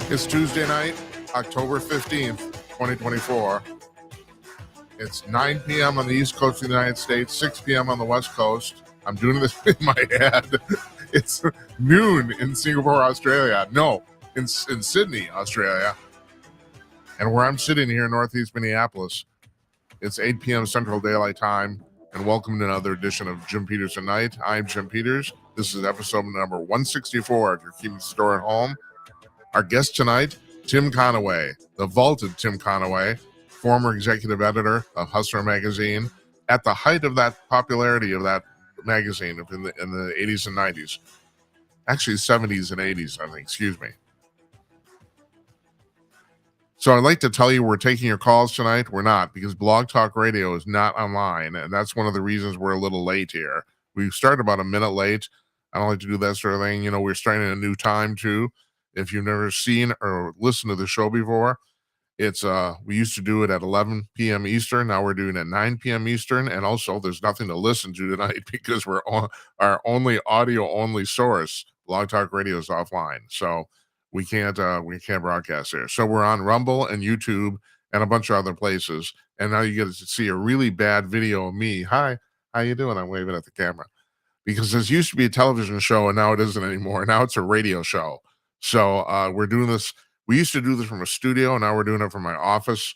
It's Tuesday night, October 15th, 2024. It's 9 p.m. on the East Coast of the United States, 6 p.m. on the West Coast. I'm doing this in my head. It's noon in Singapore, Australia. No, in Sydney, Australia. And where I'm sitting here in Northeast Minneapolis, it's 8 p.m. Central Daylight Time. And welcome to another edition of Jim Peters Tonight. I'm Jim Peters. This is episode number 164 if you're keeping the store at home. Our guest tonight, Tim Conaway, the vaulted Tim Conaway, former executive editor of Hustler magazine, at the height of that popularity of that magazine in the 80s and 90s. Actually, 70s and 80s, I think, excuse me. So I'd like to tell you we're taking your calls tonight. We're not, because Blog Talk Radio is not online, and that's one of the reasons we're a little late here. We started about a minute late. I don't like to do that sort of thing. You know, we're starting at a new time, too. If you've never seen or listened to the show before, it's we used to do it at 11 p.m. Eastern. Now we're doing it at 9 p.m. Eastern. And also, there's nothing to listen to tonight because we're on our only audio-only source. Blog Talk Radio is offline. So we can't broadcast there. So we're on Rumble and YouTube and a bunch of other places. And now you get to see a really bad video of me. Hi, how you doing? I'm waving at the camera. Because this used to be a television show and now it isn't anymore. Now it's a radio show. So we're doing this. We used to do this from a studio, and now we're doing it from my office.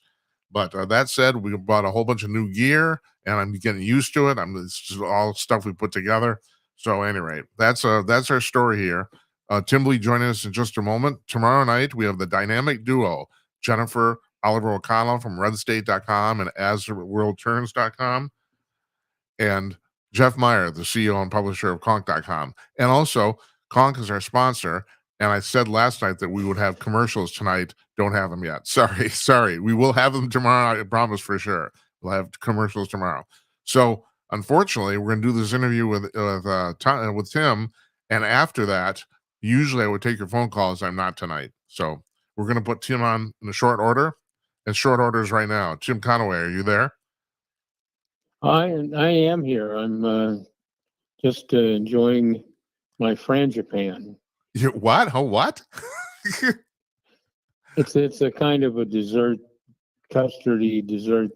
But that said, we bought a whole bunch of new gear, and I'm getting used to it. It's just all stuff we put together. So, at any rate, that's our story here. Tim will be joining us in just a moment. Tomorrow night, we have the dynamic duo, Jennifer Oliver O'Connell from RedState.com and AsTheWorldTurns.com, and Jeff Meyer, the CEO and publisher of Conk.com. And also, Conk is our sponsor. And I said last night that we would have commercials tonight. Don't have them yet. Sorry. We will have them tomorrow. I promise for sure. We'll have commercials tomorrow. So unfortunately, we're going to do this interview with Tim. And after that, usually I would take your phone calls. I'm not tonight. So we're going to put Tim on in a short order. And short orders right now. Tim Conaway, are you there? I am here. I'm just enjoying my frangipane. What? Oh, what? It's a kind of a dessert, custardy dessert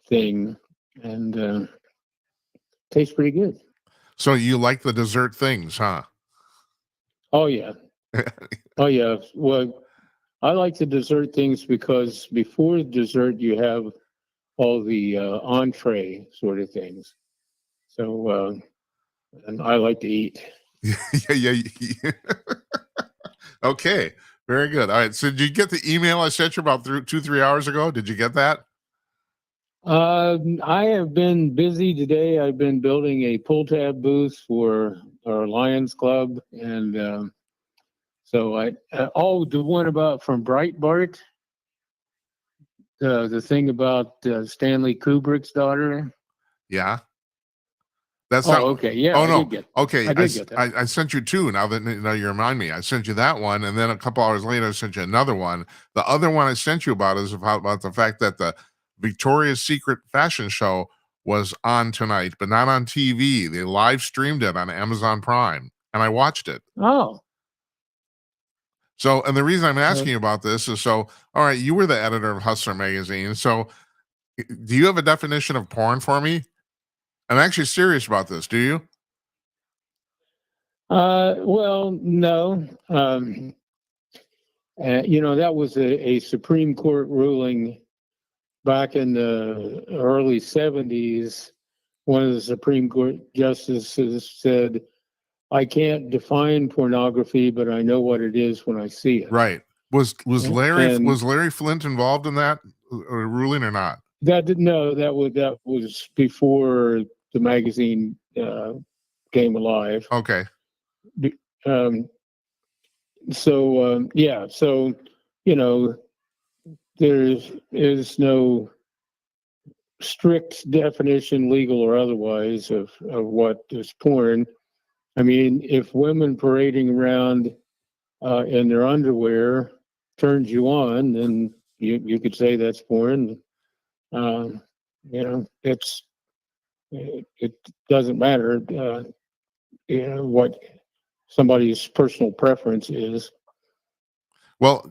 thing, and tastes pretty good. So you like the dessert things, huh? Oh yeah, oh yeah. Well, I like the dessert things because before the dessert you have all the entree sort of things. So, and I like to eat. yeah. Okay, very good. All right. So did you get the email I sent you about 2-3 hours ago? Did you get that? I have been busy today. I've been building a pull tab booth for our Lions Club, and so the one about from Breitbart, the thing about Stanley Kubrick's daughter. Yeah. That's okay. Yeah. Oh, no. Okay. I did get that. I sent you two. Now you remind me, I sent you that one, and then a couple hours later, I sent you another one. The other one I sent you about is about the fact that the Victoria's Secret fashion show was on tonight, but not on TV. They live streamed it on Amazon Prime, and I watched it. Oh. So, and the reason I'm asking you about this is all right, you were the editor of Hustler magazine. So, do you have a definition of porn for me? I'm actually serious about this. Do you? Well, no. That was a Supreme Court ruling back in the early 70s. One of the Supreme Court justices said, I can't define pornography, but I know what it is when I see it. Right. Was Larry Flint involved in that ruling or not? That was before the magazine came alive. Okay. So there is no strict definition, legal or otherwise, of what is porn. I mean, if women parading around in their underwear turns you on, then you could say that's porn. It doesn't matter, what somebody's personal preference is. Well,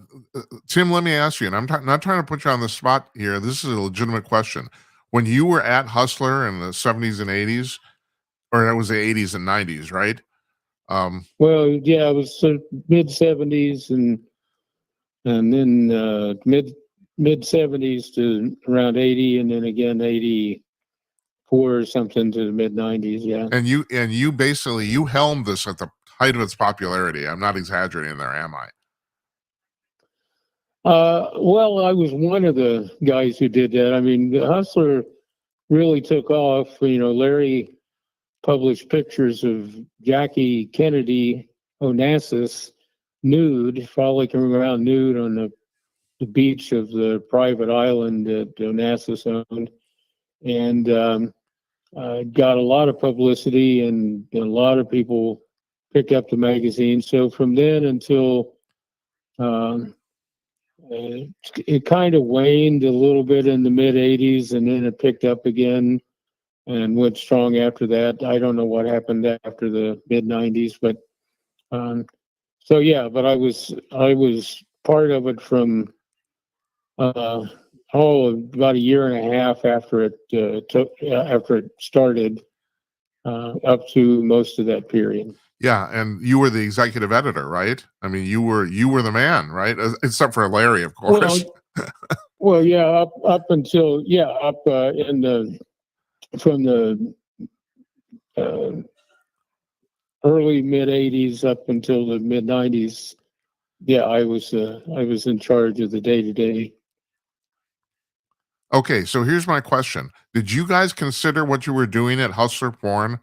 Tim, let me ask you, and I'm not trying to put you on the spot here. This is a legitimate question. When you were at Hustler in the 70s and 80s, or it was the 80s and 90s, right? Well, yeah, it was sort of mid 70s and then mid 70s to around 80, and then again 84 or something to the mid 90s. Yeah. And you basically you helmed this at the height of its popularity. I'm not exaggerating there, am I? Well, I was one of the guys who did that. I mean, the Hustler really took off. Larry published pictures of Jackie Kennedy Onassis nude, frolicking around nude on the beach of the private island that Onassis owned, and got a lot of publicity, and a lot of people picked up the magazine. So from then until um, it kind of waned a little bit in the mid 80s, and then it picked up again and went strong after that. I don't know what happened after the mid 90s, but so yeah, but I was part of it from uh, about a year and a half after it started, up to most of that period. Yeah, and you were the executive editor, right? I mean, you were the man, right? Except for Larry, of course. Well, yeah, up until up in the from the uh, early mid 80s up until the mid 90s. Yeah, I was in charge of the day to day. Okay, so here's my question: did you guys consider what you were doing at Hustler Porn?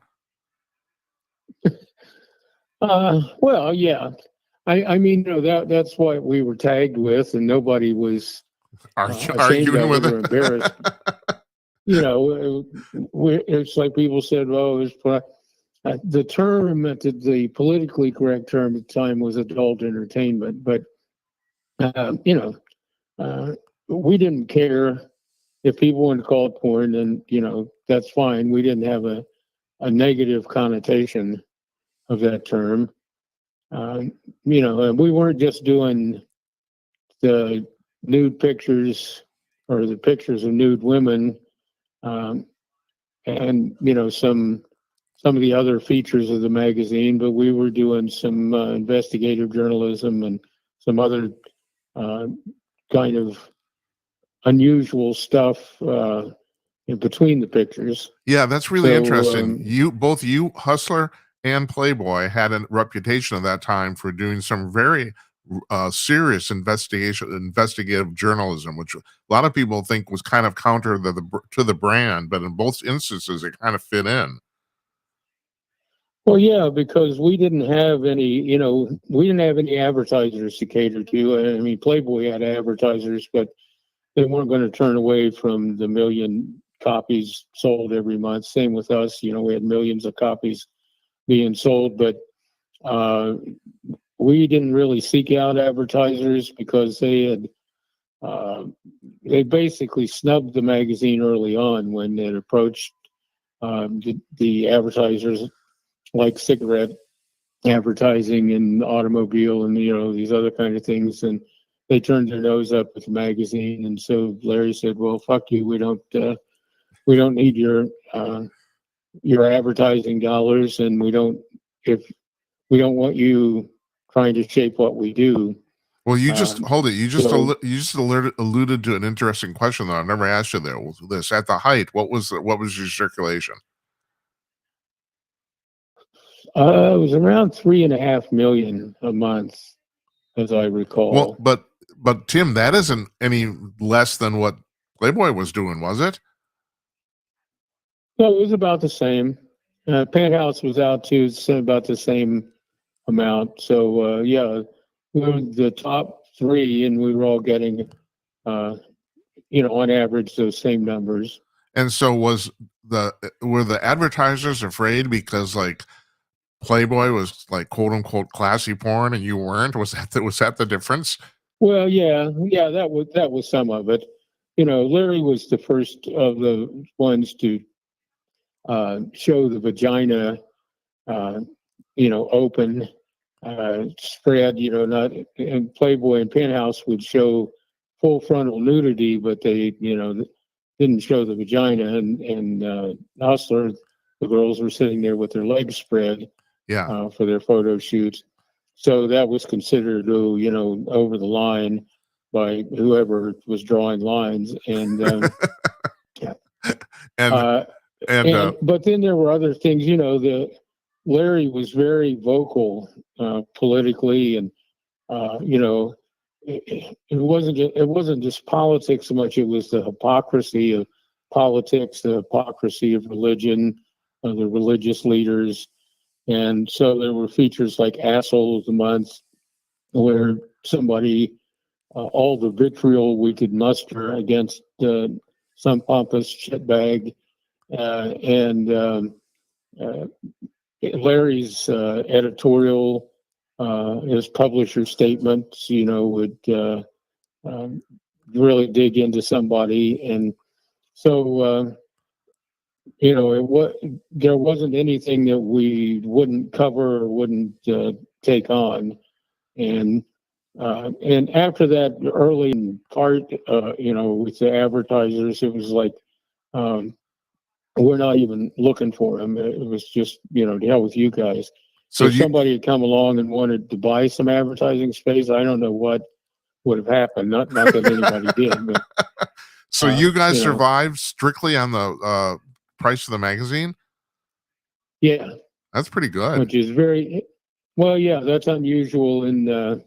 Well, yeah. I mean, that's what we were tagged with, and nobody was ashamed Arguing of with it or it? embarrassed. It's like people said, "Oh, the term the politically correct term at the time was adult entertainment," but uh, you know, uh, we didn't care if people wanted to call it porn, then that's fine. We didn't have a negative connotation of that term. And we weren't just doing the nude pictures or the pictures of nude women, um, and some of the other features of the magazine, but we were doing some investigative journalism and some other uh, kind of unusual stuff in between the pictures. Yeah, that's really So interesting. Both you, Hustler and Playboy, had a reputation at that time for doing some very serious investigative journalism, which a lot of people think was kind of counter to the brand, but in both instances, it kind of fit in. Well, yeah, because we didn't have any advertisers to cater to. I mean, Playboy had advertisers, but they weren't going to turn away from the million copies sold every month. Same with us. We had millions of copies being sold, but uh, we didn't really seek out advertisers because uh, they basically snubbed the magazine early on when it approached the advertisers, like cigarette advertising and automobile and these other kind of things, and they turned their nose up at the magazine. And so Larry said, "Well, fuck you. We don't need your advertising dollars, and if we don't want you trying to shape what we do." Well, you just hold it. So You just alluded to an interesting question that I've never asked you. There was this at the height. What was your circulation? it was around 3.5 million a month, as I recall. Well, but Tim, that isn't any less than what Playboy was doing, was it? No, it was about the same. Penthouse was out too, about the same amount. So yeah, we were the top three, and we were all getting, on average, those same numbers. And so were the advertisers afraid because like Playboy was like quote unquote classy porn and you weren't? Was that the difference? Well, yeah, that was some of it. Larry was the first of the ones to show the vagina, open. spread, not, and Playboy and Penthouse would show full frontal nudity, but they, didn't show the vagina. And Hustler, the girls were sitting there with their legs spread for their photo shoots. So that was considered, over the line by whoever was drawing lines. And but then there were other things, Larry was very vocal politically, and it wasn't just politics so much. It was the hypocrisy of politics, the hypocrisy of religion, the religious leaders. And so there were features like Asshole of the Month, where somebody, all the vitriol we could muster against some pompous shitbag, and Larry's editorial, his publisher statements, would really dig into somebody. And so, there wasn't anything that we wouldn't cover or wouldn't take on. And after that early part, with the advertisers, it was like, we're not even looking for them. It was just, to hell with you guys. So if somebody had come along and wanted to buy some advertising space, I don't know what would have happened. Not that anybody did. But, so you guys survived strictly on the price of the magazine? Yeah. That's pretty good. Which is well, yeah, that's unusual. In,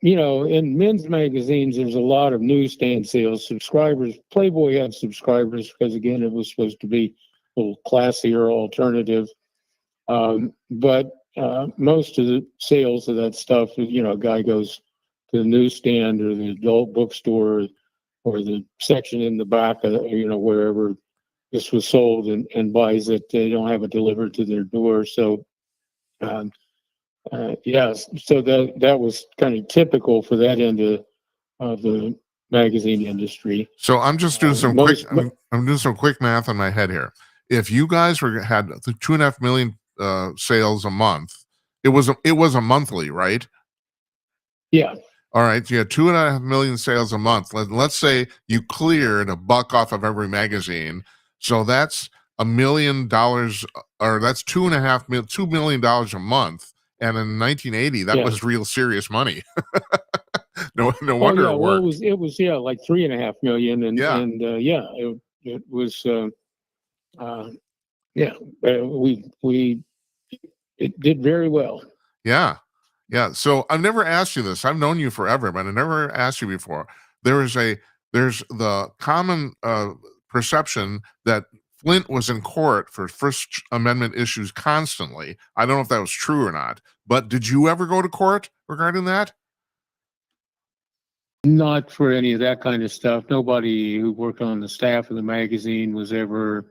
in men's magazines, there's a lot of newsstand sales. Subscribers, Playboy had subscribers because, again, it was supposed to be a little classier alternative. But most of the sales of that stuff, a guy goes to the newsstand or the adult bookstore or the section in the back of, wherever this was sold, and buys it. They don't have it delivered to their door. So, yes, so that was kind of typical for that end of the magazine industry. So I'm just doing some I'm doing some quick math in my head here. If you guys had the 2.5 million sales a month, it was a monthly, right? Yeah. All right. So you had 2.5 million sales a month. Let's say you cleared $1 off of every magazine. So that's $1 million, or that's $2 million a month. And in 1980, that was real serious money. no wonder it worked. Well, it was like 3.5 million, and it was it did very well. Yeah. So I've never asked you this. I've known you forever, but I never asked you before. There's the common perception that Flint was in court for First Amendment issues constantly. I don't know if that was true or not, but did you ever go to court regarding that? Not for any of that kind of stuff. Nobody who worked on the staff of the magazine was ever,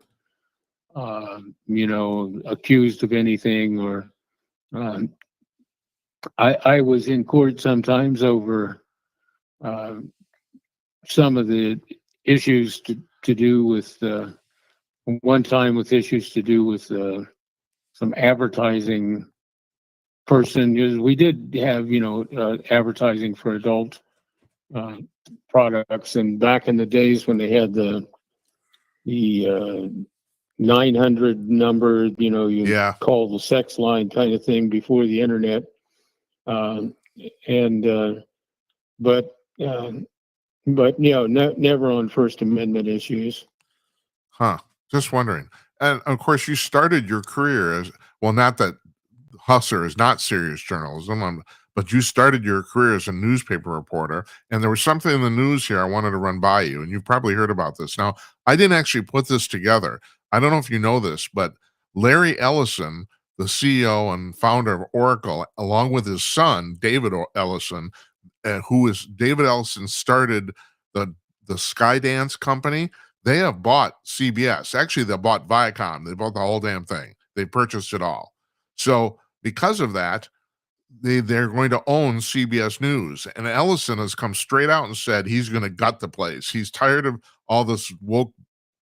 accused of anything. Or I was in court sometimes over some of the issues to do with one time with issues to do with some advertising person. We did have advertising for adult products, and back in the days when they had the 900 number, you call the sex line kind of thing before the internet, but never on First Amendment issues. Just wondering. And of course, you started your career as, well, not that Hustler is not serious journalism, but you started your career as a newspaper reporter. And there was something in the news here I wanted to run by you, and you've probably heard about this. Now, I didn't actually put this together. I don't know if you know this, but Larry Ellison, the CEO and founder of Oracle, along with his son, David Ellison, David Ellison started the Skydance company. They have bought CBS. Actually, they bought Viacom. They bought the whole damn thing. They purchased it all. So because of that, they're going to own CBS News. And Ellison has come straight out and said he's going to gut the place. He's tired of all this woke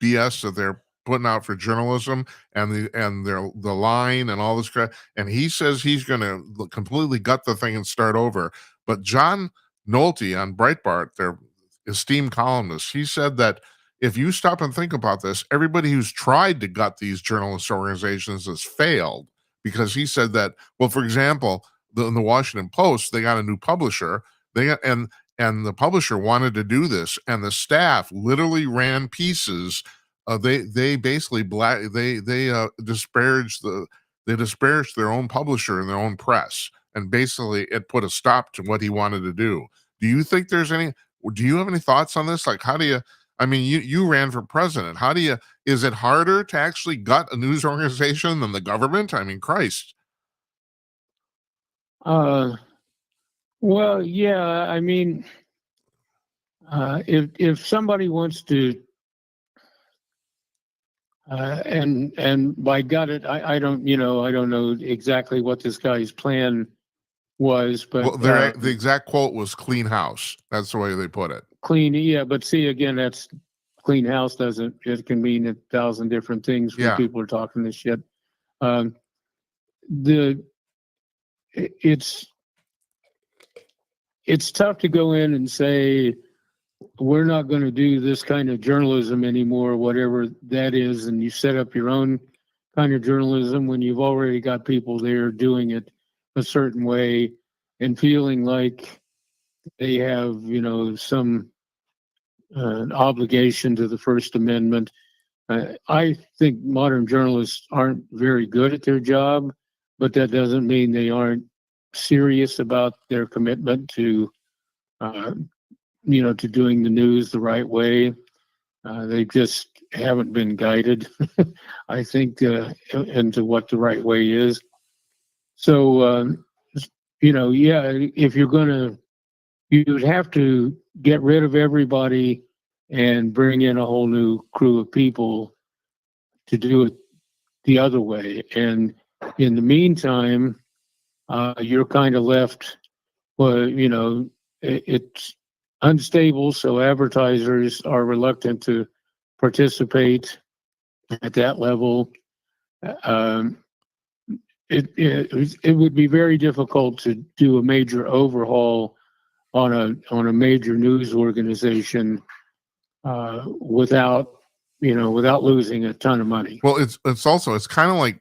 BS that they're putting out for journalism and the line and all this crap. And he says he's going to completely gut the thing and start over. But John Nolte on Breitbart, their esteemed columnist, he said that if you stop and think about this, everybody who's tried to gut these journalist organizations has failed, because he said that, well, for example, in the Washington Post, they got a new publisher. They got, and the publisher wanted to do this, and the staff literally ran pieces. They basically disparaged their own publisher and their own press, and basically it put a stop to what he wanted to do. Do you think there's any? Do you have any thoughts on this? Like, how do you? I mean, you ran for president. How do you? Is it harder to actually gut a news organization than the government? I mean, Christ. Well, yeah. I mean, if somebody wants to, and by gut it, I don't know exactly what this guy's plan was, but Well, the exact quote was "clean house." That's the way they put it. Clean, yeah. But see, again, that's clean house it can mean 1,000 different things when people are talking this shit. It's tough to go in and say we're not going to do this kind of journalism anymore, whatever that is, and you set up your own kind of journalism when you've already got people there doing it a certain way and feeling like they have, some obligation to the First Amendment. I think modern journalists aren't very good at their job, but that doesn't mean they aren't serious about their commitment to, to doing the news the right way. They just haven't been guided, I think, into what the right way is. So, if you're you'd have to get rid of everybody and bring in a whole new crew of people to do it the other way. And in the meantime, you're kind of left, well, it's unstable, so advertisers are reluctant to participate at that level. It would be very difficult to do a major overhaul on a major news organization without losing a ton of money. Well, it's kind of like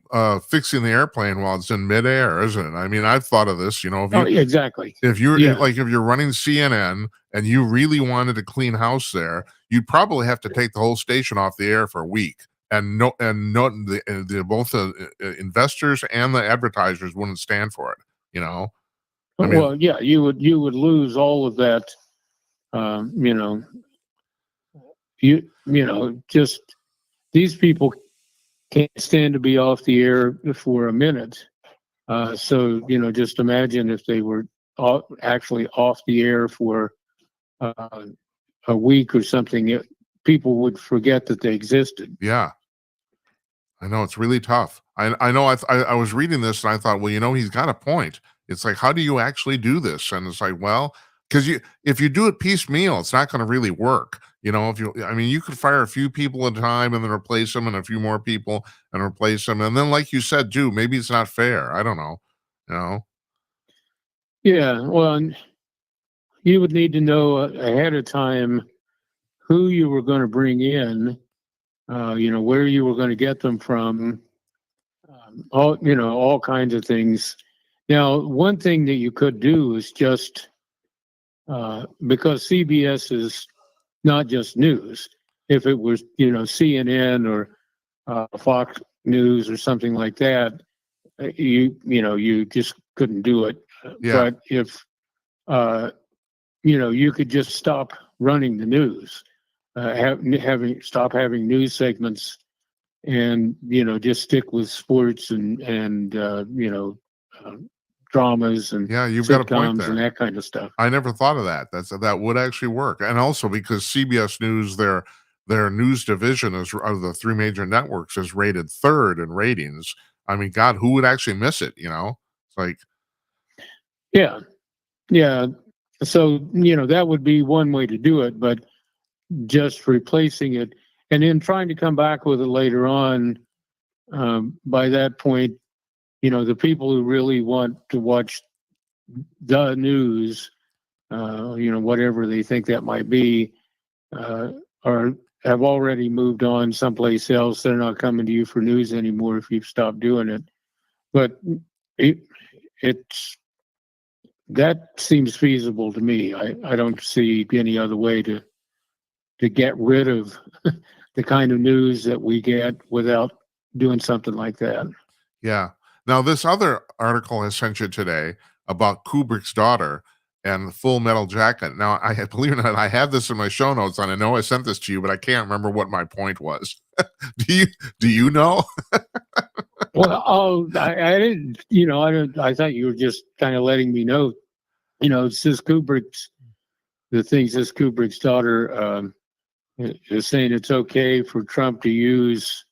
fixing the airplane while it's in midair, isn't it? I mean, I've thought of this. Exactly. If you're if you're running CNN and you really wanted to clean house there, you'd probably have to take the whole station off the air for a week, and both the investors and the advertisers wouldn't stand for it. I mean, you would lose all of that. Just these people can't stand to be off the air for a minute. So just imagine if they were actually off the air for a week or something. People would forget that they existed. Yeah, I know, it's really tough. I know. I was reading this and I thought, well, he's got a point. It's like, how do you actually do this? And it's like, well, because if you do it piecemeal, it's not going to really work. You could fire a few people at a time and then replace them, and a few more people and replace them, and then, like you said, too, maybe it's not fair. I don't know. Yeah, well, you would need to know ahead of time who you were going to bring in, where you were going to get them from, all kinds of things. Now, one thing that you could do is just because CBS is not just news. If it was, CNN or Fox News or something like that, you just couldn't do it. Yeah. But if you could just stop running the news, stop having news segments, and just stick with sports and dramas and you've got a point there, and that kind of stuff. I never thought of that. That would actually work. And also because CBS News, their news division of the three major networks is rated third in ratings. I mean, God, who would actually miss it? It's like, yeah. So that would be one way to do it, but just replacing it. and then trying to come back with it later on. By that point, the people who really want to watch the news, whatever they think that might be, are have already moved on someplace else. They're not coming to you for news anymore if you've stopped doing it. But it's that seems feasible to me. I don't see any other way to get rid of the kind of news that we get without doing something like that. Yeah. Now, this other article I sent you today about Kubrick's daughter and Full Metal Jacket. Now, believe it or not, I have this in my show notes, and I know I sent this to you, but I can't remember what my point was. Do you know? Well, I didn't. I didn't. I thought you were just kind of letting me know. It's this Kubrick's the things this Kubrick's daughter is saying it's okay for Trump to use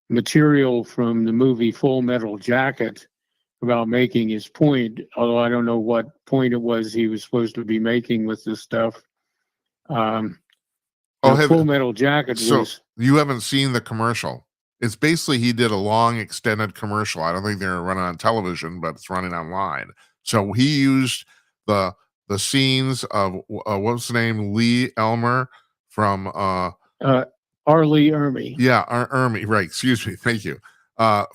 material from the movie Full Metal Jacket about making his point, although I don't know what point it was he was supposed to be making with this stuff. Full Metal Jacket so was. You haven't seen the commercial. It's basically he did a long extended commercial. I don't think they're running on television, but it's running online. So he used the scenes of what's the name, Lee Elmer from R. Lee Ermey. Yeah, Ermey, right. Excuse me. Thank you.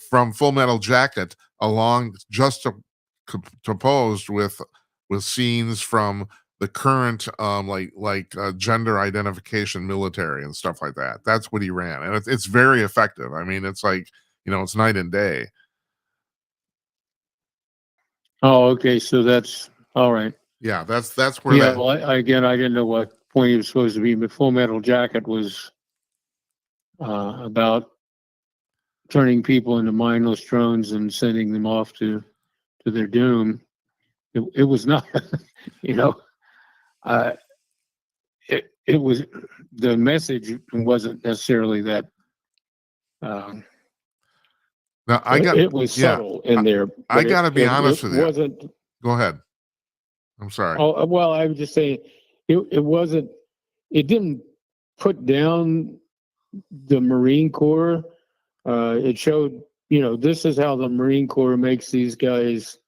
From Full Metal Jacket, along just opposed with scenes from the current gender identification military and stuff like that. That's what he ran, and it's very effective. I mean, it's like it's night and day. Oh, okay. So that's all right. Yeah, that's where. Yeah. Well, I didn't know what point he was supposed to be, but Full Metal Jacket was about turning people into mindless drones and sending them off to their doom. It was not, it was, the message wasn't necessarily that. Now it was subtle in there. I got to be honest with you. Wasn't. Go ahead. I'm sorry. Oh well, I was just saying, it wasn't. It didn't put down the Marine Corps. It showed, this is how the Marine Corps makes these guys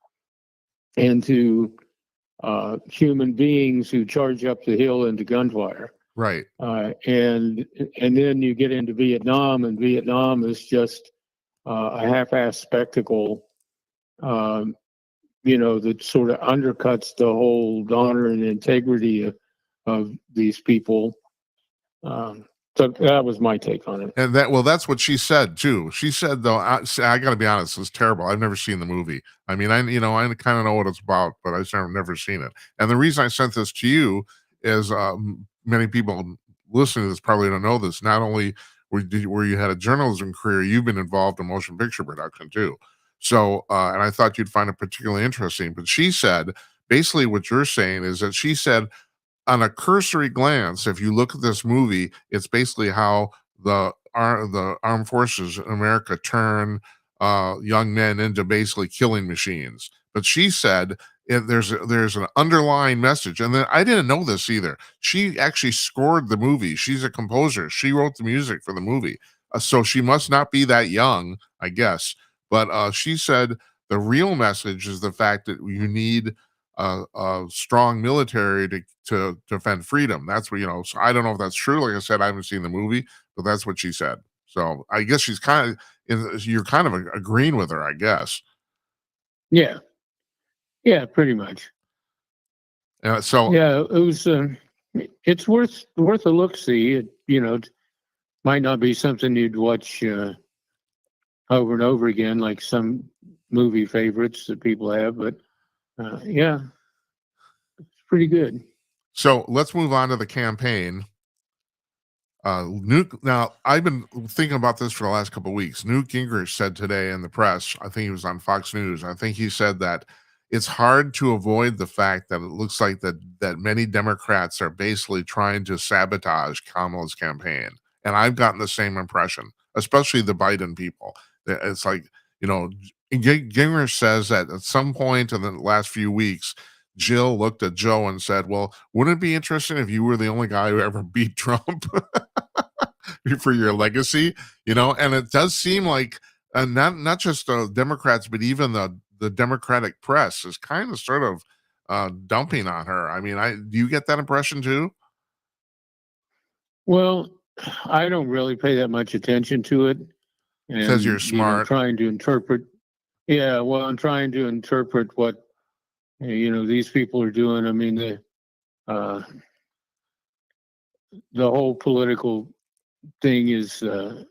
into human beings who charge up the hill into gunfire. Right. And then you get into Vietnam, and Vietnam is just a half-assed spectacle, that sort of undercuts the whole honor and integrity of these people. So that was my take on it. And that's what she said too. She said, though, I got to be honest, it's terrible. I've never seen the movie. I mean, I kind of know what it's about, but I've never seen it. And the reason I sent this to you is many people listening to this probably don't know this. Not only where you had a journalism career, you've been involved in motion picture production too. So, and I thought you'd find it particularly interesting. But she said, basically what you're saying is that she said, on a cursory glance, if you look at this movie, it's basically how the armed forces in America turn young men into basically killing machines. But she said there's an underlying message, and then I didn't know this either. She actually scored the movie. She's a composer. She wrote the music for the movie, so she must not be that young, I guess. But she said the real message is the fact that you need a strong military to defend freedom. That's what, so I don't know if that's true. Like I said, I haven't seen the movie, but that's what she said. So I guess she's you're kind of agreeing with her, I guess. Yeah, pretty much. So yeah, it was. It's worth a look. See, it might not be something you'd watch over and over again, like some movie favorites that people have, but. Yeah, it's pretty good. So let's move on to the campaign. Now, I've been thinking about this for the last couple of weeks. Newt Gingrich said today in the press, I think he was on Fox News, I think he said that it's hard to avoid the fact that it looks like that many Democrats are basically trying to sabotage Kamala's campaign. And I've gotten the same impression, especially the Biden people. It's like, Gingrich says that at some point in the last few weeks, Jill looked at Joe and said, "Well, wouldn't it be interesting if you were the only guy who ever beat Trump for your legacy?" And it does seem like not just Democrats, but even the Democratic press is kind of sort of dumping on her. I mean, do you get that impression too? Well, I don't really pay that much attention to it, Because you're and smart. trying to interpret. Yeah, well, I'm trying to interpret what these people are doing. I mean, uh, the whole political thing is an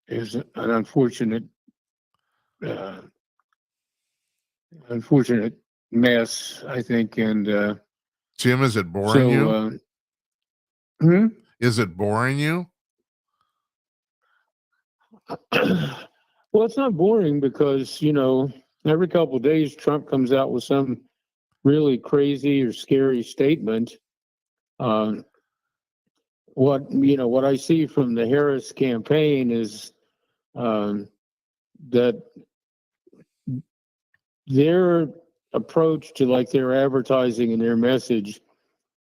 uh, unfortunate mess, I think, and Jim, is it boring so. you? Hmm? Is it boring you? Well, it's not boring because every couple of days Trump comes out with some really crazy or scary statement. Um, what I see from the Harris campaign is that their approach to like their advertising and their message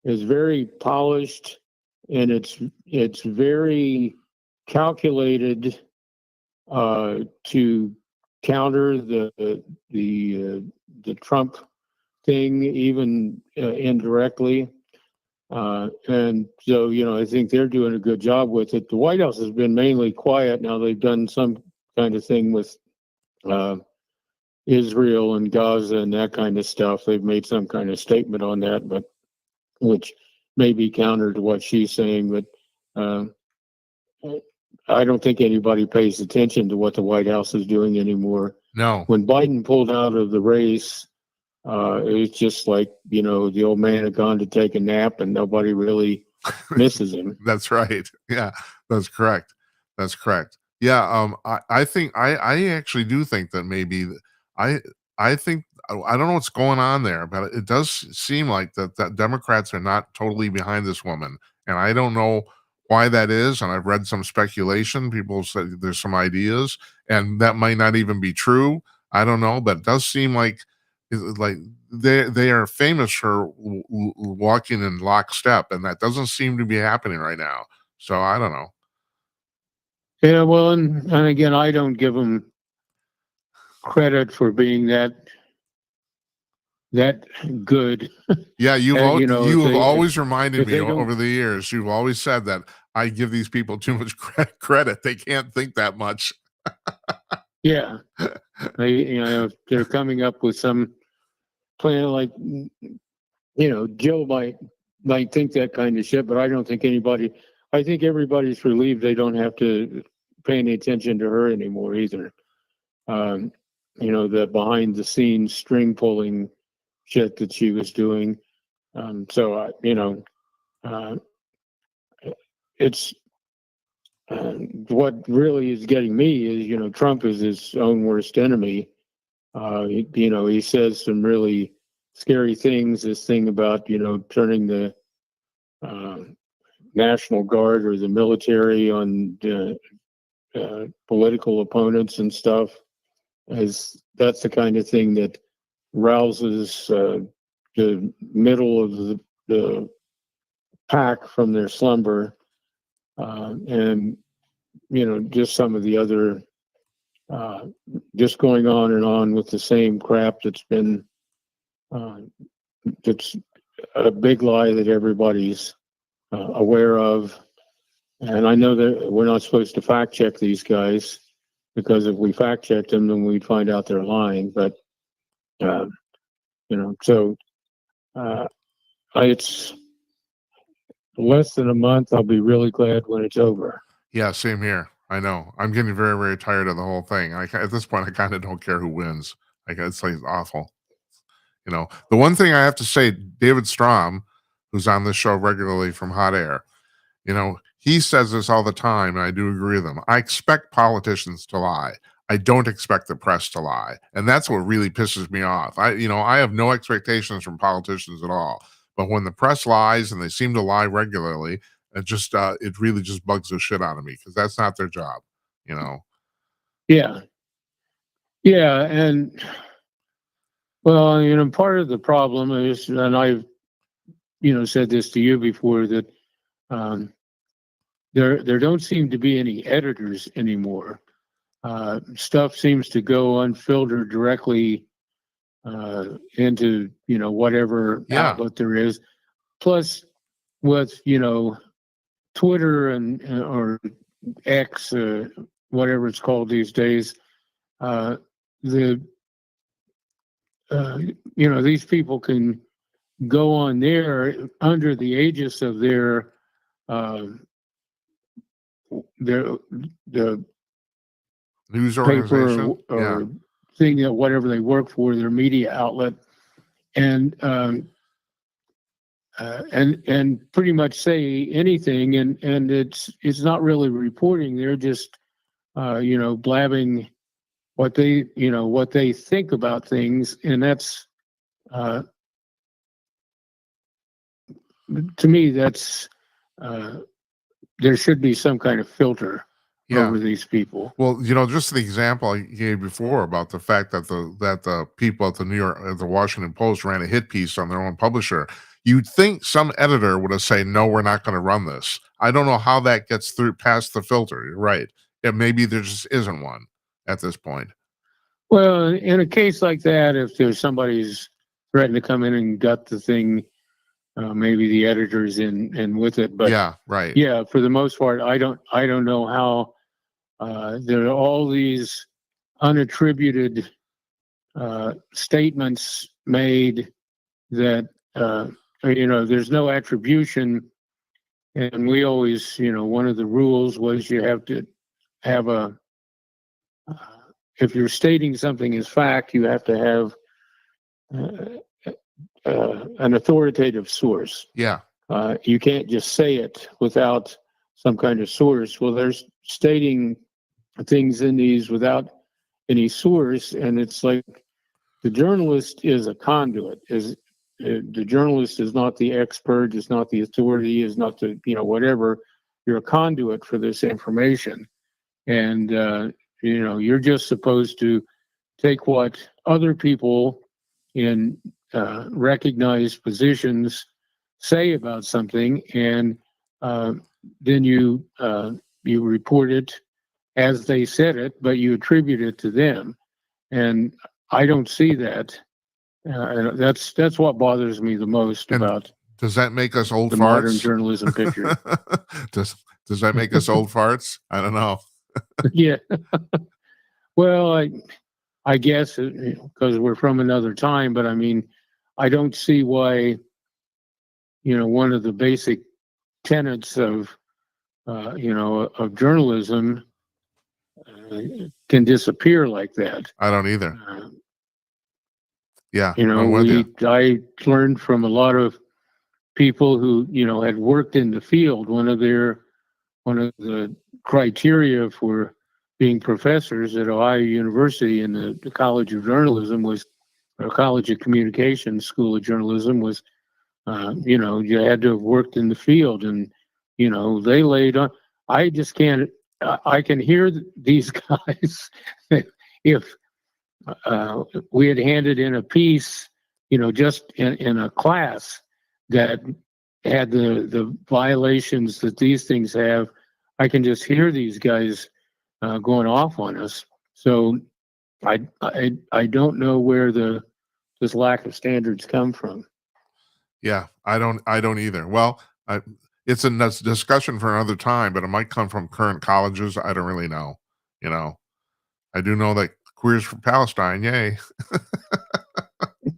is very polished, and it's very calculated to counter the Trump thing, even indirectly. And so, I think they're doing a good job with it. The White House has been mainly quiet. Now they've done some kind of thing with uh, Israel and Gaza and that kind of stuff. They've made some kind of statement on that, but which may be counter to what she's saying. But uh, I don't think anybody pays attention to what the White House is doing anymore. No. When Biden pulled out of the race, it was just like, the old man had gone to take a nap and nobody really misses him. That's right. Yeah, that's correct. That's correct. Yeah, I think I actually do think that maybe I I think I don't know what's going on there, but it does seem like that Democrats are not totally behind this woman, and I don't know why that is. And I've read some speculation. People said there's some ideas, and that might not even be true. I don't know, but it does seem like they are famous for walking in lockstep, and that doesn't seem to be happening right now. So I don't know. Yeah, well, and again, I don't give them credit for being that good. Yeah, If you have they always reminded if me they don't, over the years. You've always said that I give these people too much credit. They can't think that much. yeah, if they're coming up with some plan like Jill might think that kind of shit, but I don't think anybody. I think everybody's relieved they don't have to pay any attention to her anymore either. Um, the behind the scenes string pulling shit that she was doing. So uh, it's what really is getting me is Trump is his own worst enemy. He says some really scary things. This thing about turning the uh, National Guard or the military on political opponents and stuff, as that's the kind of thing that rouses the middle of the pack from their slumber, and just some of the other uh, just going on and on with the same crap uh, that's a big lie that everybody's aware of. And I know that we're not supposed to fact check these guys because if we fact checked them, then we'd find out they're lying. But uh, so it's less than a month. I'll be really glad when it's over. Yeah, same here. I know. I'm getting very, very tired of the whole thing. At this point, I kind of don't care who wins. It's like awful. The one thing I have to say, David Strom, who's on this show regularly from Hot Air, he says this all the time, and I do agree with him. I expect politicians to lie. I don't expect the press to lie, and that's what really pisses me off. I have no expectations from politicians at all. But when the press lies, and they seem to lie regularly, it really just bugs the shit out of me because that's not their job. Yeah, yeah, and Well, part of the problem is, and I've, said this to you before, that um, there don't seem to be any editors anymore. Stuff seems to go unfiltered directly into whatever Yeah. outlet there is. Plus, with Twitter and or X, whatever it's called these days, the these people can go on there under the aegis of uh, their the News paper organization. Yeah. or thing that whatever they work for, their media outlet, and and pretty much say anything, and it's not really reporting. They're just blabbing what they think about things, and that's uh, to me that's there should be some kind of filter Yeah. over these people. Well, just the example I gave before about the fact that the people at the Washington Post ran a hit piece on their own publisher. You'd think some editor would have said, "No, we're not going to run this." I don't know how that gets through past the filter. You're right. Yeah, maybe there just isn't one at this point. Well, in a case like that, if there's somebody's threatening to come in and gut the thing, maybe the editor's in with it. But Yeah, right. yeah, for the most part, I don't know how there are all these unattributed statements made that there's no attribution, and we always one of the rules was you have to have a uh, if you're stating something as fact, you have to have an authoritative source. Yeah. You can't just say it without some kind of source. Well, there's stating things in these without any source, and it's like the journalist is a conduit. The journalist is not the expert, is not the authority, is not the whatever. You're a conduit for this information, and you're just supposed to take what other people in recognized positions say about something, and then you report it as they said it, but you attribute it to them. And I don't see that. And that's what bothers me the most And about does that make us old the farts? modern journalism picture. does that make us old farts? I don't know. Yeah. Well, I guess because we're from another time, but I mean, I don't see why one of the basic tenets of of journalism can disappear like that. I don't either. Uh, Yeah, I'm with you. I learned from a lot of people who had worked in the field. One of the criteria for being professors at Ohio University in the College of Journalism was, or College of Communications School of Journalism was, you had to have worked in the field, and they laid on. I just can't. I can hear these guys. If we had handed in a piece, just in a class that had the violations that these things have, I can just hear these guys going off on us. So I don't know where this lack of standards come from. Yeah, I don't either. Well, it's a discussion for another time, but it might come from current colleges. I don't really know. I do know that Queers for Palestine, yay.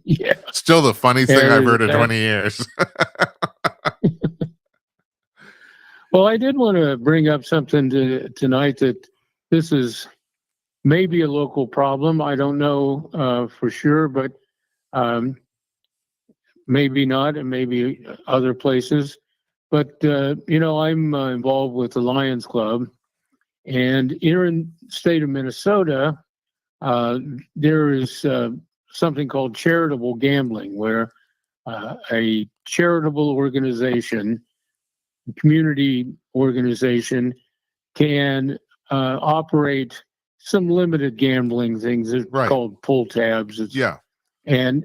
Yeah. Still the funniest thing I've heard in that- 20 years. Well, I did want to bring up something tonight that this is maybe a local problem. I don't know for sure, but um, maybe not, and maybe other places. But I'm involved with the Lions Club, and here in the state of Minnesota, there is something called charitable gambling, where a charitable organization, community organization, can operate some limited gambling things. It's Right. called pull tabs. It's Yeah. and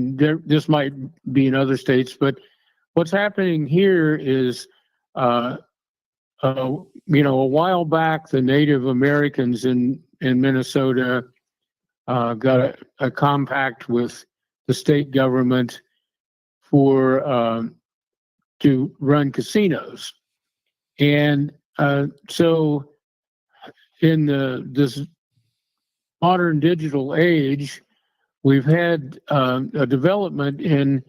this might be in other states, but what's happening here is, a while back, the Native Americans in Minnesota got a compact with the state government for to run casinos, and so in this modern digital age, we've had a development in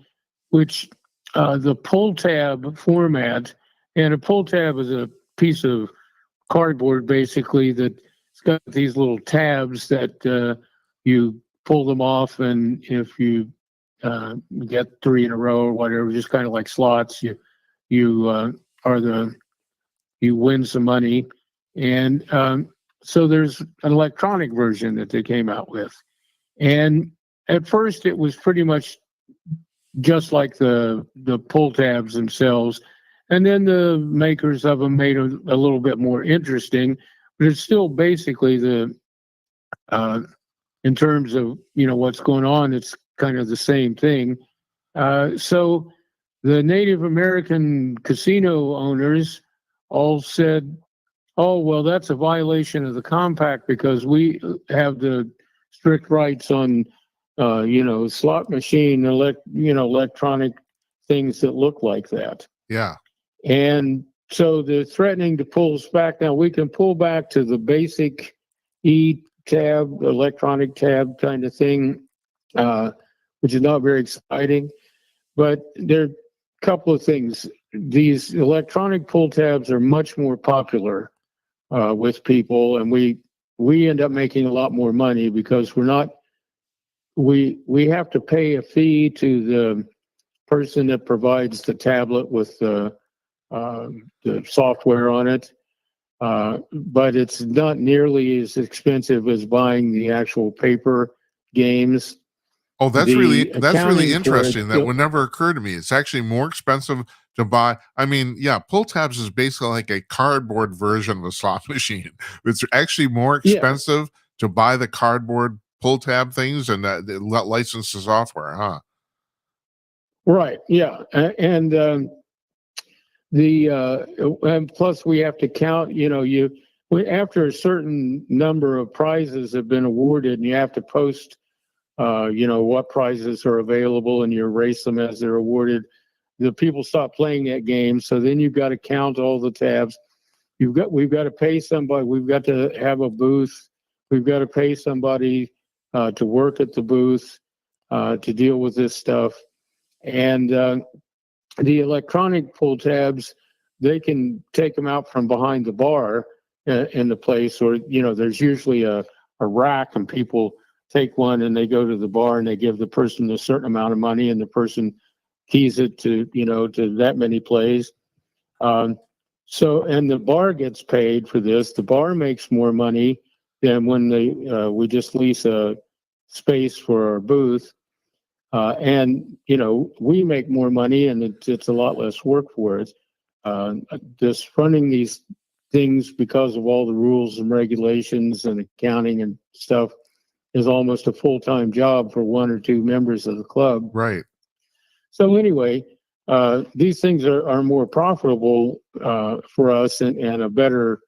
which the pull tab format, and a pull tab is a piece of cardboard basically that's got these little tabs that you pull them off, and if you get three in a row or whatever, just kind of like slots, you you win some money, and so there's an electronic version that they came out with, and at first it was pretty much just like the pull tabs themselves, and then the makers of them made it a little bit more interesting, but it's still basically the in terms of what's going on, it's kind of the same thing. So the Native American casino owners all said, "Oh, well, that's a violation of the compact because we have the strict rights on, slot machine, electronic things that look like that." Yeah. And so they're threatening to pull us back. Now we can pull back to the basic E-tab, electronic tab kind of thing, which is not very exciting. But there are a couple of things. These electronic pull tabs are much more popular with people, and we end up making a lot more money because we have to pay a fee to the person that provides the tablet with the software on it, but it's not nearly as expensive as buying the actual paper games. Oh, that's really interesting. It, That would never occur to me. It's actually more expensive to buy. I mean, yeah, pull tabs is basically like a cardboard version of a slot machine. It's actually more expensive to buy the cardboard pull tab things and the licensed software, huh? Right. Yeah, and and plus we have to count. After a certain number of prizes have been awarded, and you have to post what prizes are available, and you erase them as they're awarded. The people stop playing that game, so then you've got to count all the tabs. We've got to pay somebody. We've got to have a booth. We've got to pay somebody to work at the booth to deal with this stuff. And the electronic pull tabs, they can take them out from behind the bar in the place, or there's usually a rack, and people take one and they go to the bar and they give the person a certain amount of money, and the person keys it to to that many plays. So, and the bar gets paid for this. The bar makes more money than when we just lease a space for our booth, and we make more money, and it's a lot less work for us. Just running these things because of all the rules and regulations and accounting and stuff is almost a full-time job for one or two members of the club. Right. So anyway, these things are more profitable for us and a better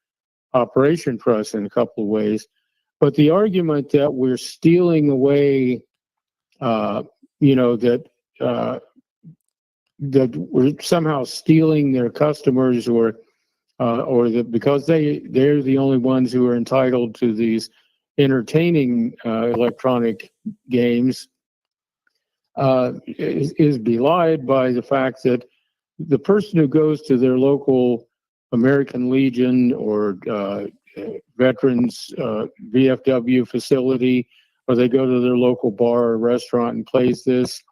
operation for us in a couple of ways. But the argument that we're stealing away, that we're somehow stealing their customers, or that because they're the only ones who are entitled to these entertaining electronic games, is belied by the fact that the person who goes to their local American Legion or Veterans VFW facility, or they go to their local bar or restaurant and plays this,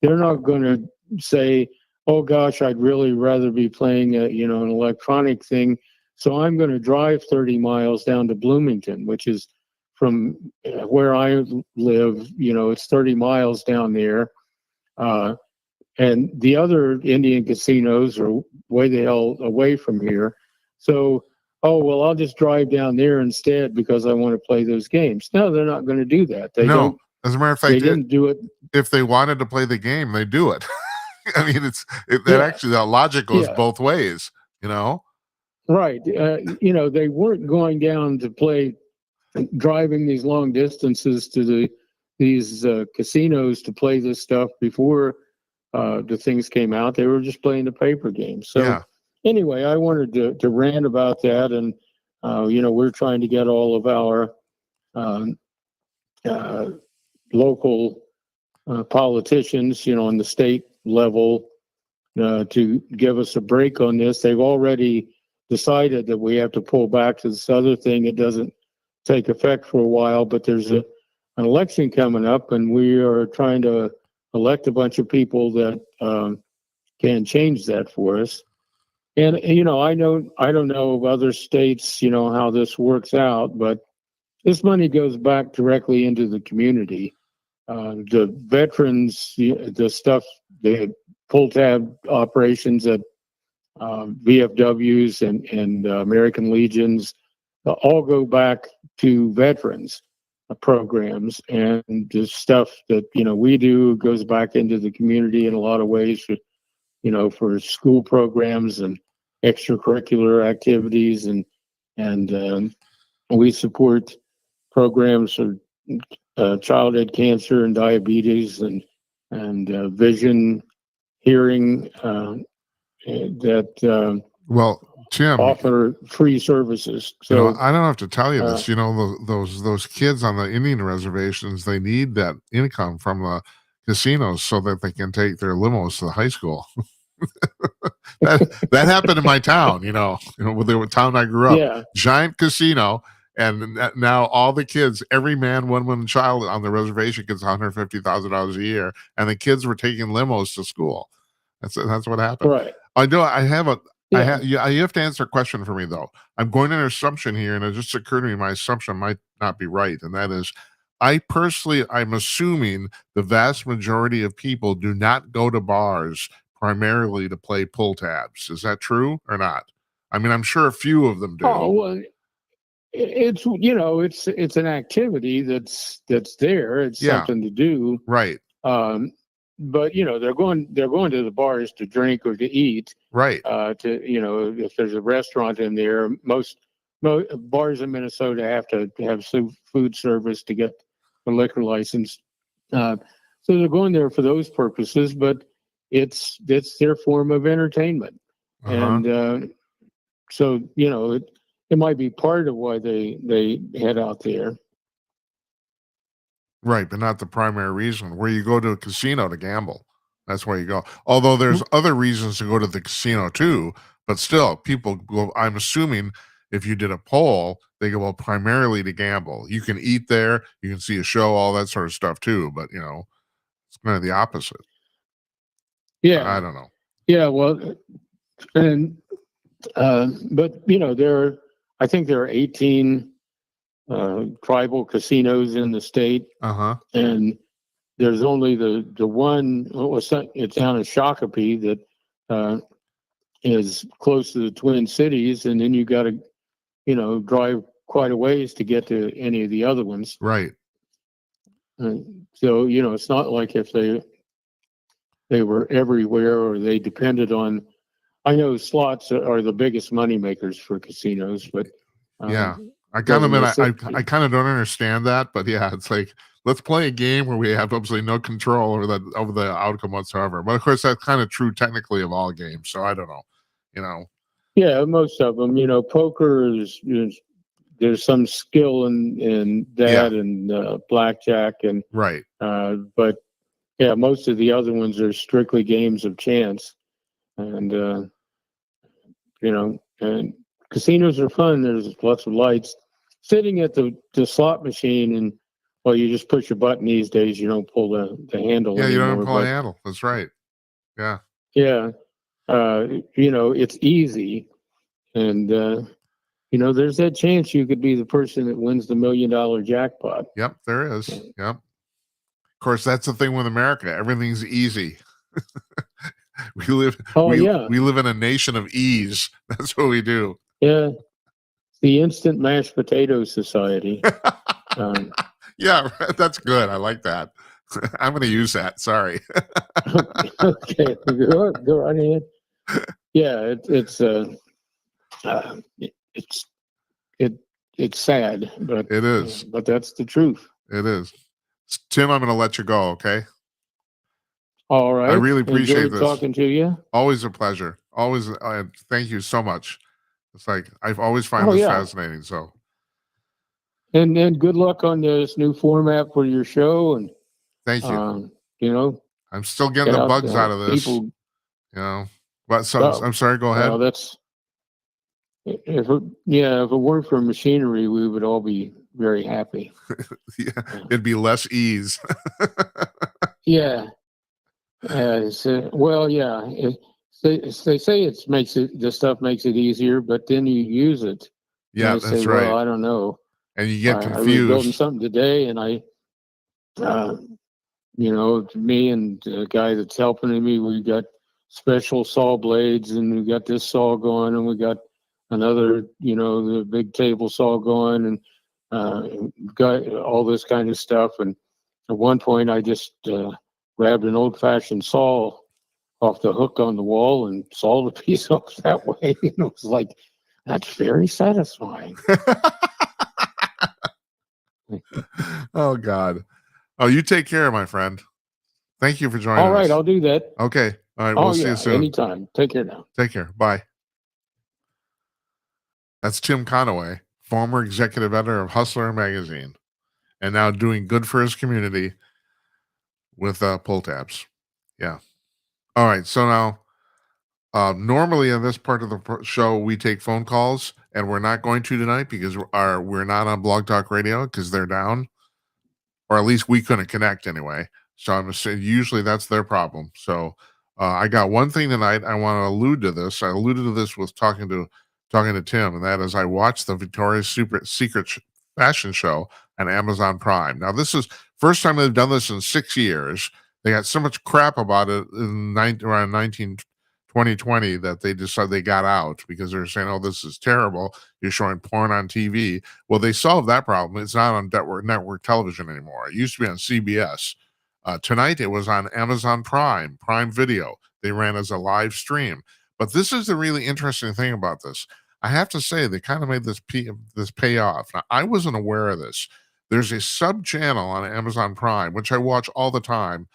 they're not going to say, "Oh gosh, I'd really rather be playing an electronic thing, so I'm going to drive 30 miles down to Bloomington," which is from where I live. It's 30 miles down there, and the other Indian casinos are way the hell away from here. So oh, well, I'll just drive down there instead because I want to play those games. No, they're not going to do that. They No, don't. as a matter of They fact, didn't do it. if they wanted to play the game, they do it. I mean, that Yeah, actually that logic goes yeah, both ways. You know? right. They weren't going down to play, driving these long distances to these casinos to play this stuff before the things came out. They were just playing the paper games. So Yeah. anyway, I wanted to rant about that, and we're trying to get all of our um, uh, local politicians, on the state level, to give us a break on this. They've already decided that we have to pull back to this other thing. It doesn't take effect for a while, but there's an election coming up, and we are trying to elect a bunch of people that can change that for us. And I don't know of other states, how this works out, but this money goes back directly into the community. The veterans, the stuff, the pull tab operations at VFWs and American Legions, all go back to veterans programs, and the stuff that we do goes back into the community in a lot of ways. For school programs and extracurricular activities, and we support programs for childhood cancer and diabetes and vision, hearing, that Well, Tim, offer free services. So I don't have to tell you uh, this. Those kids on the Indian reservations, they need that income from the casinos so that they can take their limos to the high school. that happened in my town. With the town I grew up, yeah, giant casino, and now all the kids, every man, woman, child on the reservation gets $150,000 a year, and the kids were taking limos to school. That's what happened. right. I know. I have a. Yeah. You have to answer a question for me though. I'm going to an assumption here, and it just occurred to me my assumption might not be right, and that is, I'm assuming the vast majority of people do not go to bars primarily to play pull tabs. Is that true or not? I mean, I'm sure a few of them do. Oh well, it's an activity that's there. It's Yeah. something to do. Right. But they're going to the bars to drink or to eat. Right. If there's a restaurant in there, most bars in Minnesota have to have food service to get the liquor license. So they're going there for those purposes, but it's their form of entertainment. And so it might be part of why they head out there. Right, but not the primary reason. Where you go to a casino to gamble. That's where you go. Although there's other reasons to go to the casino too, but still, people go. I'm assuming if you did a poll, they go, well, primarily to gamble. You can eat there, you can see a show, all that sort of stuff too. But it's kind of the opposite. Yeah, I don't know. Yeah, well, and but I think there are 18 tribal casinos in the state, and there's only the one. It's down in Shakopee that is close to the Twin Cities, and then you got to drive quite a ways to get to any of the other ones. Right. So it's not like if they were everywhere or they depended on. I know slots are the biggest money makers for casinos, but yeah, I kind of I kind of don't understand that, but yeah, it's like, let's play a game where we have absolutely no control over the outcome whatsoever. But of course, that's kind of true technically of all games. So I don't know. Yeah, most of them. Poker is there's some skill in that, and blackjack, and right. But yeah, most of the other ones are strictly games of chance, and and casinos are fun. There's lots of lights. Sitting at the slot machine, and you just push a button these days. You don't pull the handle. Yeah, anymore, you don't pull a handle. That's right. Yeah. Yeah. It's easy, and there's that chance you could be the person that wins the $1 million jackpot. Yep, there is. Yep. Of course, that's the thing with America. Everything's easy. we live in a nation of ease. That's what we do. Yeah. the Instant Mashed Potato Society. Yeah, that's good. I like that. I'm going to use that. Sorry. Okay, go right ahead. Yeah, it's sad, but It is. but that's the truth. It is. Tim, I'm going to let you go. Okay. All right. I really appreciate Enjoyed this. talking to you. Always a pleasure. Always. Thank you so much. It's like I've always find this fascinating. So. And then good luck on this new format for your show. And thank you. You know, I'm still getting the bugs out of this. People, you know, but so I'm sorry. Go ahead. That's if it weren't for machinery, we would all be very happy. Yeah, it'd be less ease. Yeah. Well, yeah. They say the stuff makes it easier, but then you use it. Yeah, and that's say, right. Well, I don't know. And you get confused. I was building something today, and me and the guy that's helping me, we got special saw blades, and we got this saw going, and we got another, the big table saw going, and got all this kind of stuff. And at one point, I just grabbed an old-fashioned saw off the hook on the wall and sawed a piece off that way. And it was like, that's very satisfying. Oh, God. Oh, you take care, my friend. Thank you for joining us. All right, I'll do that. Okay. All right, we'll see you soon. Anytime. Take care now. Take care. Bye. That's Tim Conaway, former executive editor of Hustler magazine, and now doing good for his community with pull tabs. Yeah. All right. So now, normally in this part of the show, we take phone calls, and we're not going to tonight because we're not on Blog Talk Radio because they're down, or at least we couldn't connect anyway. So I'm saying usually that's their problem. So I got one thing tonight. I want to allude to this. I alluded to this with talking to Tim, and that is I watched the Victoria's Secret fashion show on Amazon Prime. Now this is first time they've done this in 6 years. They got so much crap about it in around 2020 that they decided they got out because they're saying, "Oh, this is terrible. You're showing porn on TV." Well, they solved that problem. It's not on network television anymore. It used to be on CBS. Tonight it was on Amazon Prime Video. They ran as a live stream. But this is the really interesting thing about this. I have to say they kind of made this pay off. Now, I wasn't aware of this. There's a sub channel on Amazon Prime, which I watch all the time.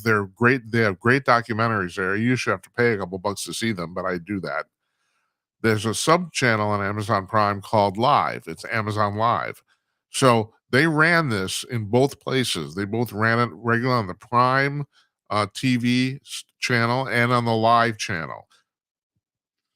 They're great. They have great documentaries there. You usually have to pay a couple bucks to see them, but I do that. There's a sub channel on Amazon Prime called Live. It's Amazon Live. So they ran this in both places. They both ran it regular on the Prime TV channel and on the Live channel.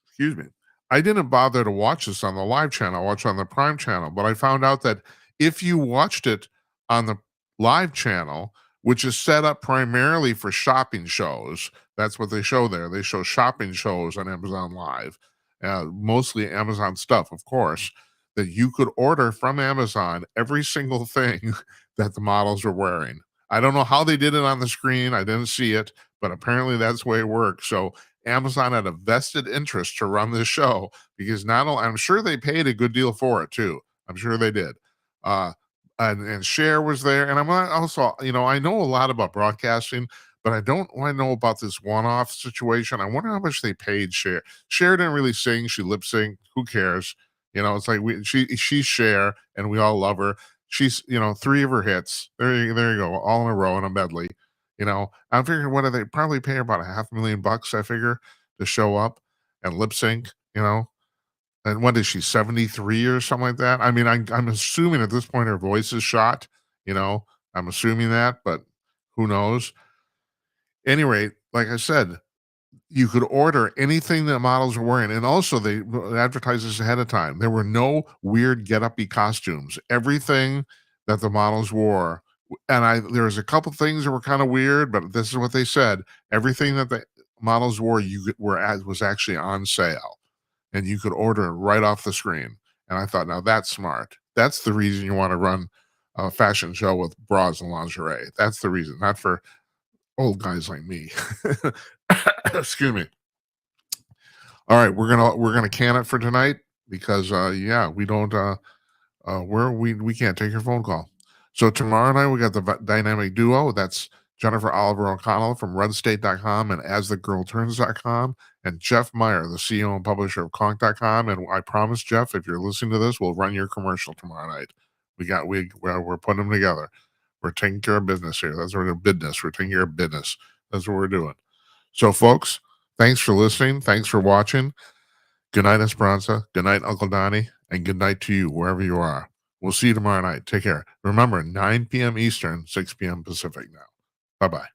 Excuse me. I didn't bother to watch this on the Live channel. I watched it on the Prime channel, but I found out that if you watched it on the Live channel, which is set up primarily for shopping shows, that's what they show there. They show shopping shows on Amazon Live, mostly Amazon stuff, of course, that you could order from Amazon every single thing that the models are wearing. I don't know how they did it on the screen. I didn't see it, but apparently that's the way it works. So Amazon had a vested interest to run this show because not only, I'm sure they paid a good deal for it too. I'm sure they did. And Cher was there. And I'm also, I know a lot about broadcasting, but I don't want to know about this one-off situation. I wonder how much they paid Cher. Cher didn't really sing. She lip synced. Who cares? It's like she's Cher and we all love her. She's, 3 of her hits. There you go, all in a row in a medley. I'm figuring what do they probably pay her about $500,000, I figure, to show up and lip sync, And what is she, 73 or something like that? I mean, I'm assuming at this point her voice is shot, I'm assuming that, but who knows? Anyway, like I said, you could order anything that models were wearing. And also they advertised this ahead of time. There were no weird get-uppy costumes. Everything that the models wore. And there was a couple things that were kind of weird, but this is what they said. Everything that the models wore was actually on sale. And you could order it right off the screen. And I thought, now that's smart. That's the reason you want to run a fashion show with bras and lingerie. That's the reason, not for old guys like me. Excuse me. All right, we're gonna can it for tonight. because yeah, we don't we can't take your phone call. So tomorrow night we got the dynamic duo. That's Jennifer Oliver O'Connell from RedState.com and AsTheGirlTurns.com, and Jeff Meyer, the CEO and publisher of Conk.com. And I promise, Jeff, if you're listening to this, we'll run your commercial tomorrow night. We're putting them together. We're taking care of business here. That's what we're business. We're taking care of business. That's what we're doing. So, folks, thanks for listening. Thanks for watching. Good night, Esperanza. Good night, Uncle Donnie. And good night to you, wherever you are. We'll see you tomorrow night. Take care. Remember, 9 p.m. Eastern, 6 p.m. Pacific now. Bye-bye.